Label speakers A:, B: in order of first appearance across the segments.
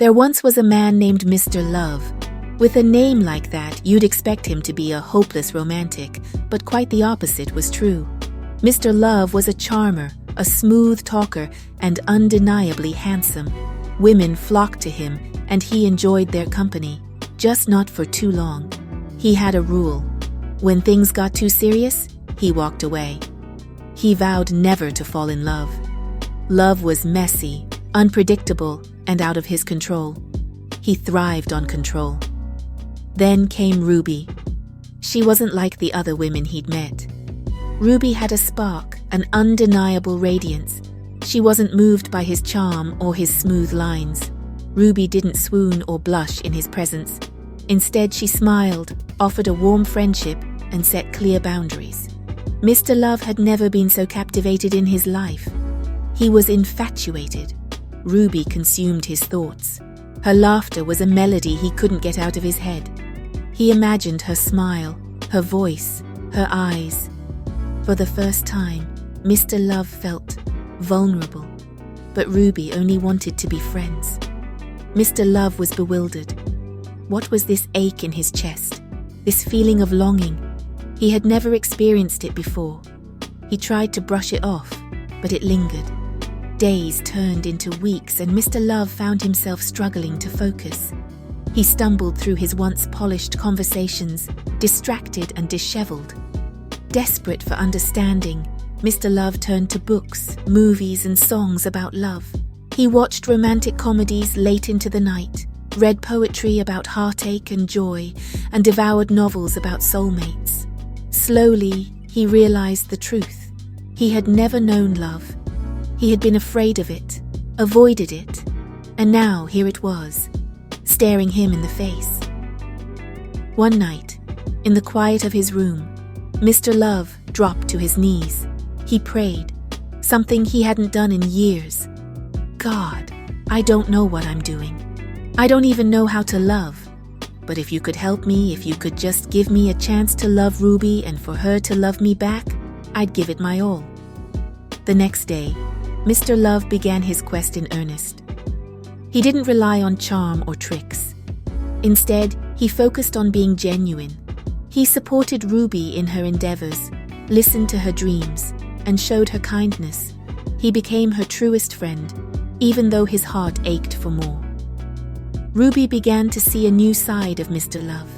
A: There once was a man named Mr. Love. With a name like that, you'd expect him to be a hopeless romantic, but quite the opposite was true. Mr. Love was a charmer, a smooth talker, and undeniably handsome. Women flocked to him, and he enjoyed their company, just not for too long. He had a rule. When things got too serious, he walked away. He vowed never to fall in love. Love was messy, unpredictable, and out of his control. He thrived on control. Then came Ruby. She wasn't like the other women he'd met. Ruby had a spark, an undeniable radiance. She wasn't moved by his charm or his smooth lines. Ruby didn't swoon or blush in his presence. Instead, she smiled, offered a warm friendship, and set clear boundaries. Mr. Love had never been so captivated in his life. He was infatuated. Ruby consumed his thoughts. Her laughter was a melody he couldn't get out of his head. He imagined her smile, her voice, her eyes. For the first time, Mr. Love felt vulnerable, but Ruby only wanted to be friends. Mr. Love was bewildered. What was this ache in his chest, this feeling of longing? He had never experienced it before. He tried to brush it off, but it lingered. Days turned into weeks, and Mr. Love found himself struggling to focus. He stumbled through his once polished conversations, distracted and disheveled. Desperate for understanding, Mr. Love turned to books, movies, and songs about love. He watched romantic comedies late into the night, read poetry about heartache and joy, and devoured novels about soulmates. Slowly, he realized the truth. He had never known love. He had been afraid of it, avoided it, and now here it was, staring him in the face. One night, in the quiet of his room, Mr. Love dropped to his knees. He prayed, something he hadn't done in years. God, I don't know what I'm doing. I don't even know how to love. But if you could help me, if you could just give me a chance to love Ruby and for her to love me back, I'd give it my all. The next day, Mr. Love began his quest in earnest. He didn't rely on charm or tricks. Instead, he focused on being genuine. He supported Ruby in her endeavors, listened to her dreams, and showed her kindness. He became her truest friend, even though his heart ached for more. Ruby began to see a new side of Mr. Love.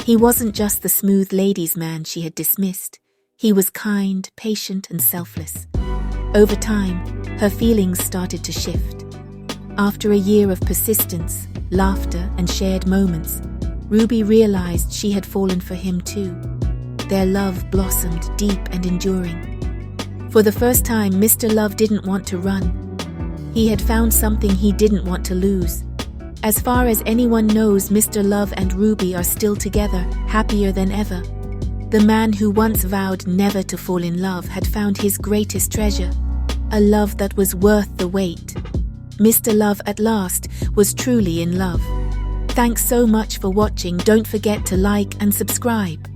A: He wasn't just the smooth ladies' man she had dismissed. He was kind, patient, and selfless. Over time, her feelings started to shift. After a year of persistence, laughter, and shared moments, Ruby realized she had fallen for him too. Their love blossomed deep and enduring. For the first time, Mr. Love didn't want to run. He had found something he didn't want to lose. As far as anyone knows, Mr. Love and Ruby are still together, happier than ever. The man who once vowed never to fall in love had found his greatest treasure, a love that was worth the wait. Mr. Love at last was truly in love. Thanks so much for watching. Don't forget to like and subscribe.